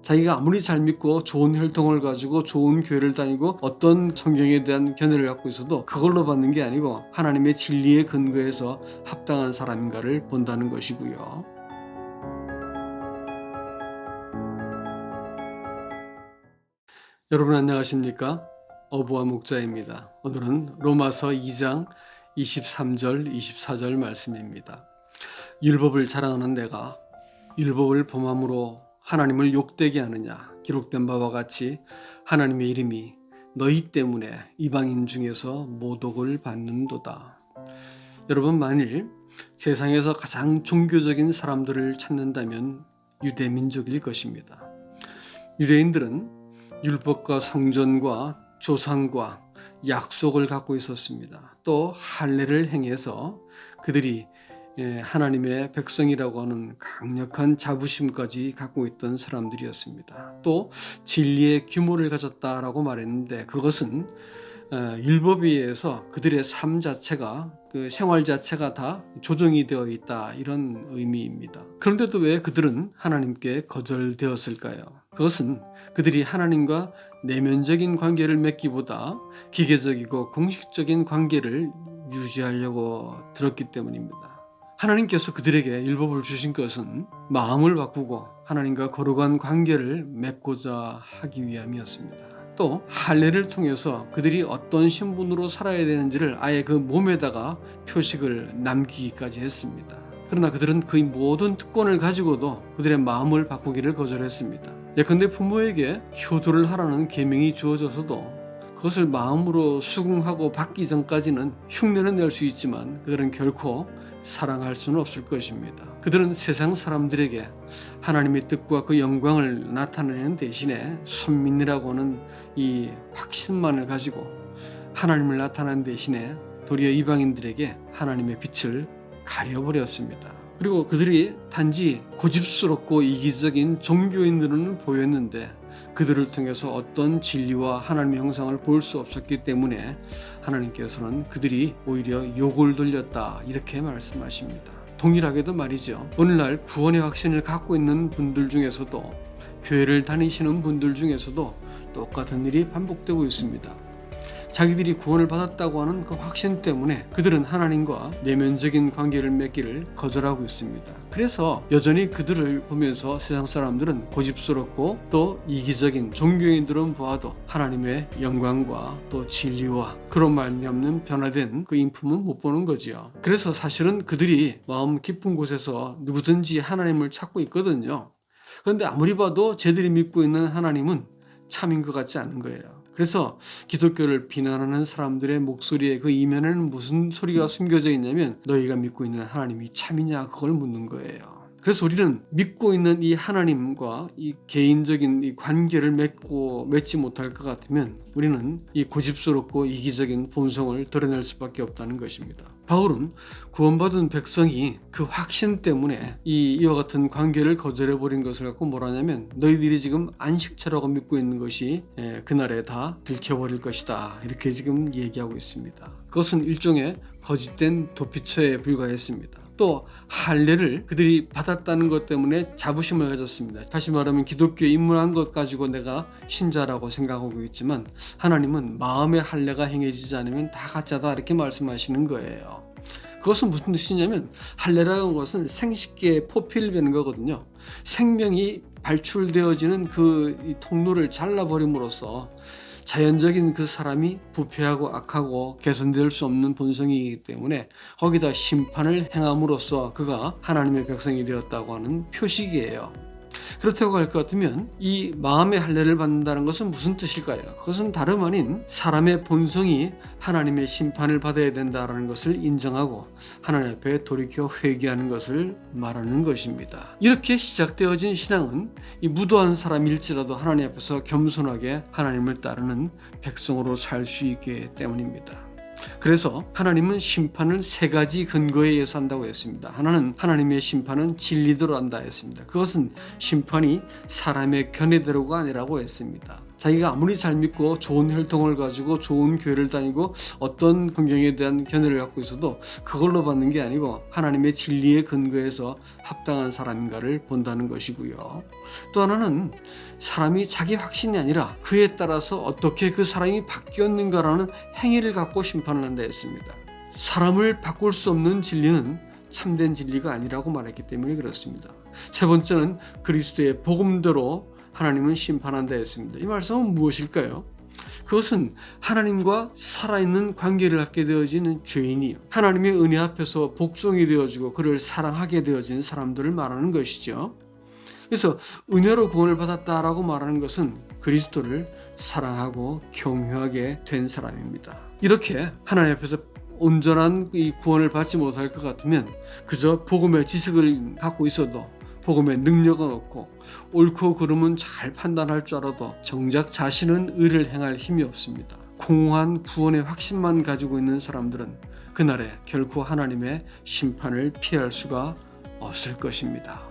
자기가 아무리 잘 믿고 좋은 혈통을 가지고 좋은 교회를 다니고 어떤 성경에 대한 견해를 갖고 있어도 그걸로 받는 게 아니고 하나님의 진리의 근거에서 합당한 사람인가를 본다는 것이고요. 여러분 안녕하십니까? 어부와 목자입니다. 오늘은 로마서 2장 23절 24절 말씀입니다. 율법을 자랑하는 내가 율법을 범함으로 하나님을 욕되게 하느냐? 기록된 바와 같이 하나님의 이름이 너희 때문에 이방인 중에서 모독을 받는도다. 여러분, 만일 세상에서 가장 종교적인 사람들을 찾는다면 유대 민족일 것입니다. 유대인들은 율법과 성전과 조상과 약속을 갖고 있었습니다. 또 할례를 행해서 그들이 하나님의 백성이라고 하는 강력한 자부심까지 갖고 있던 사람들이었습니다. 또 진리의 규모를 가졌다라고 말했는데 그것은 율법에 의해서 그들의 삶 자체가 그 생활 자체가 다 조정이 되어 있다, 이런 의미입니다. 그런데도 왜 그들은 하나님께 거절되었을까요? 그것은 그들이 하나님과 내면적인 관계를 맺기보다 기계적이고 공식적인 관계를 유지하려고 들었기 때문입니다. 하나님께서 그들에게 율법을 주신 것은 마음을 바꾸고 하나님과 거룩한 관계를 맺고자 하기 위함이었습니다. 또 할례를 통해서 그들이 어떤 신분으로 살아야 되는지를 아예 그 몸에다가 표식을 남기기까지 했습니다. 그러나 그들은 그 모든 특권을 가지고도 그들의 마음을 바꾸기를 거절했습니다. 예컨대 부모에게 효도를 하라는 계명이 주어져서도 그것을 마음으로 수긍하고 받기 전까지는 흉내는 낼 수 있지만 그들은 결코 사랑할 수는 없을 것입니다. 그들은 세상 사람들에게 하나님의 뜻과 그 영광을 나타내는 대신에 선민이라고 하는 이 확신만을 가지고 하나님을 나타내는 대신에 도리어 이방인들에게 하나님의 빛을 가려버렸습니다. 그리고 그들이 단지 고집스럽고 이기적인 종교인들은 보였는데 그들을 통해서 어떤 진리와 하나님의 형상을 볼 수 없었기 때문에 하나님께서는 그들이 오히려 욕을 돌렸다, 이렇게 말씀하십니다. 동일하게도 말이죠. 오늘날 구원의 확신을 갖고 있는 분들 중에서도 교회를 다니시는 분들 중에서도 똑같은 일이 반복되고 있습니다. 자기들이 구원을 받았다고 하는 그 확신 때문에 그들은 하나님과 내면적인 관계를 맺기를 거절하고 있습니다. 그래서 여전히 그들을 보면서 세상 사람들은 고집스럽고 또 이기적인 종교인들은 보아도 하나님의 영광과 또 진리와 그런 말미암는 변화된 그 인품은 못 보는 거지요. 그래서 사실은 그들이 마음 깊은 곳에서 누구든지 하나님을 찾고 있거든요. 그런데 아무리 봐도 쟤들이 믿고 있는 하나님은 참인 것 같지 않은 거예요. 그래서 기독교를 비난하는 사람들의 목소리에 그 이면에는 무슨 소리가 숨겨져 있냐면 너희가 믿고 있는 하나님이 참이냐, 그걸 묻는 거예요. 그래서 우리는 믿고 있는 이 하나님과 이 개인적인 이 관계를 맺지 못할 것 같으면 우리는 이 고집스럽고 이기적인 본성을 드러낼 수밖에 없다는 것입니다. 바울은 구원받은 백성이 그 확신 때문에 이와 같은 관계를 거절해버린 것을 갖고 뭐라냐면 너희들이 지금 안식처라고 믿고 있는 것이 그날에 다 들켜버릴 것이다, 이렇게 지금 얘기하고 있습니다. 그것은 일종의 거짓된 도피처에 불과했습니다. 또 할례를 그들이 받았다는 것 때문에 자부심을 가졌습니다. 다시 말하면 기독교에 입문한 것 가지고 내가 신자라고 생각하고 있지만 하나님은 마음의 할례가 행해지지 않으면 다 가짜다, 이렇게 말씀하시는 거예요. 그것은 무슨 뜻이냐면 할례라는 것은 생식기에 포필되는 거거든요. 생명이 발출되어지는 그 통로를 잘라버림으로써 자연적인 그 사람이 부패하고 악하고 개선될 수 없는 본성이기 때문에 거기다 심판을 행함으로써 그가 하나님의 백성이 되었다고 하는 표식이에요. 그렇다고 할 것 같으면 이 마음의 할례를 받는다는 것은 무슨 뜻일까요? 그것은 다름 아닌 사람의 본성이 하나님의 심판을 받아야 된다는 것을 인정하고 하나님 앞에 돌이켜 회개하는 것을 말하는 것입니다. 이렇게 시작되어진 신앙은 이 무도한 사람일지라도 하나님 앞에서 겸손하게 하나님을 따르는 백성으로 살 수 있기 때문입니다. 그래서 하나님은 심판을 세 가지 근거에 의해서 한다고 했습니다. 하나는 하나님의 심판은 진리대로 한다 했습니다. 그것은 심판이 사람의 견해대로가 아니라고 했습니다. 자기가 아무리 잘 믿고 좋은 혈통을 가지고 좋은 교회를 다니고 어떤 긍정에 대한 견해를 갖고 있어도 그걸로 받는 게 아니고 하나님의 진리에 근거해서 합당한 사람인가를 본다는 것이고요. 또 하나는 사람이 자기 확신이 아니라 그에 따라서 어떻게 그 사람이 바뀌었는가라는 행위를 갖고 심판을 한다 했습니다. 사람을 바꿀 수 없는 진리는 참된 진리가 아니라고 말했기 때문에 그렇습니다. 세 번째는 그리스도의 복음대로 하나님은 심판한다 했습니다. 이 말씀은 무엇일까요? 그것은 하나님과 살아있는 관계를 갖게 되어지는 죄인이요, 하나님의 은혜 앞에서 복종이 되어지고 그를 사랑하게 되어진 사람들을 말하는 것이죠. 그래서 은혜로 구원을 받았다라고 말하는 것은 그리스도를 사랑하고 경외하게 된 사람입니다. 이렇게 하나님 앞에서 온전한 이 구원을 받지 못할 것 같으면 그저 복음의 지식을 갖고 있어도, 복음의 능력은 없고 옳고 그름은 잘 판단할 줄 알아도 정작 자신은 의를 행할 힘이 없습니다. 공허한 구원의 확신만 가지고 있는 사람들은 그날에 결코 하나님의 심판을 피할 수가 없을 것입니다.